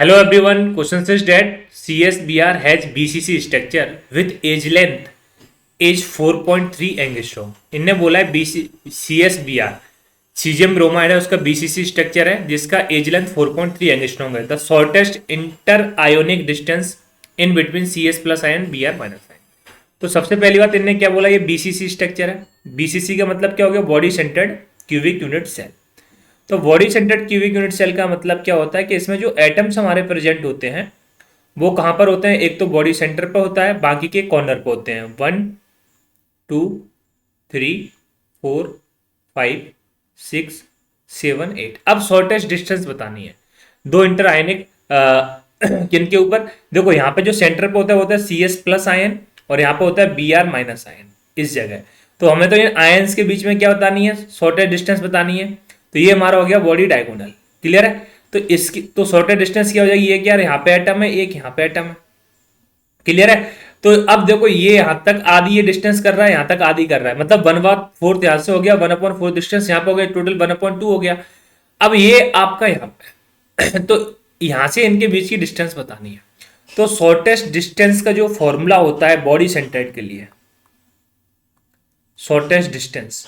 Hello everyone, question says that CSBR has BCC structure with age length age 4.3 angstrom. इनने बोला है CSBR caesium bromide है, उसका BCC structure है जिसका एज लेंथ 4.3 एंगस्ट्रॉम है। The shortest inter ionic distance in between CS plus ion BR minus ion. तो सबसे पहली बात इनने क्या बोला, ये BCC स्ट्रक्चर है। BCC का मतलब क्या हो गया, body centered cubic unit cell. तो body centered cubic unit cell का मतलब क्या होता है कि इसमें जो एटम्स हमारे प्रेजेंट होते हैं वो कहाँ पर होते हैं, एक तो बॉडी सेंटर पर होता है, बाकी के कॉर्नर पर होते हैं। 1 2 3 4 5 6 7 8। अब शॉर्टेस्ट डिस्टेंस बतानी है दो इंटर आयनिक किन के ऊपर। देखो यहाँ पे जो सेंटर पे होता है CS प्लस आयन और यहाँ पे होता है BR माइनस आयन इस जगह। तो हमें तो इन आयन्स के बीच में क्या बतानी है, शॉर्टेस्ट डिस्टेंस बतानी है। तो ये हमारा हो गया बॉडी डायगोनल। क्लियर है। तो इसकी तो शॉर्टेस्ट डिस्टेंस क्या हो जाएगी, ये क्या है, यहाँ पे एटम है, एक यहाँ पे एटम है। क्लियर है। तो अब देखो ये यहां तक आधी ये डिस्टेंस कर रहा है, यहां तक आधी कर रहा है, मतलब 1/4 यहां से हो गया, 1/4 डिस्टेंस यहां पे हो गया, टोटल 1/2 हो गया। अब ये आपका यहां पे तो यहां से इनके बीच की डिस्टेंस बतानी है। तो शॉर्टेस्ट डिस्टेंस का जो फॉर्मूला होता है बॉडी सेंटर्ड के लिए, शॉर्टेस्ट डिस्टेंस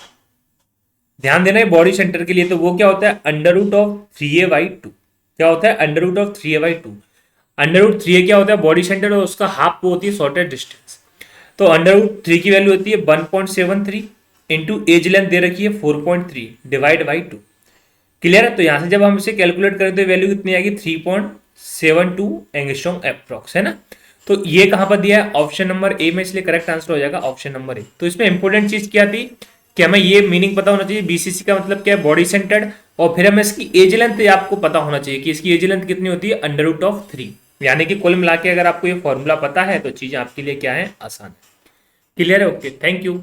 ध्यान देना है बॉडी सेंटर के लिए, तो वो क्या होता है, √3a/2। क्या होता है, √3a/2। √3a क्या होता है, बॉडी सेंटर, और उसका हाफ वो होती है शॉर्टेस्ट डिस्टेंस। तो √3 की वैल्यू होती है 1.73 इंटू एज लेंथ दे रखी है 4.3 डिवाइड बाई 2। क्लियर है। तो यहां से जब हम इसे कैलकुलेट करें तो वैल्यू कितनी आएगी, 3.72 एंगस्ट्रॉम एप्रॉक्स, है ना। तो ये कहां पर दिया है, ऑप्शन नंबर ए में, इसलिए करेक्ट आंसर हो जाएगा ऑप्शन नंबर ए। तो इसमें इंपॉर्टेंट चीज क्या थी कि हमें ये मीनिंग पता होना चाहिए, BCC का मतलब क्या है, बॉडी सेंटर्ड, और फिर हमें इसकी एज लेंथ आपको पता होना चाहिए कि इसकी एज लेंथ कितनी होती है, √3। यानी कि कुल मिला के अगर आपको ये फॉर्मूला पता है तो चीजें आपके लिए क्या है, आसान है। क्लियर है, ओके, थैंक यू।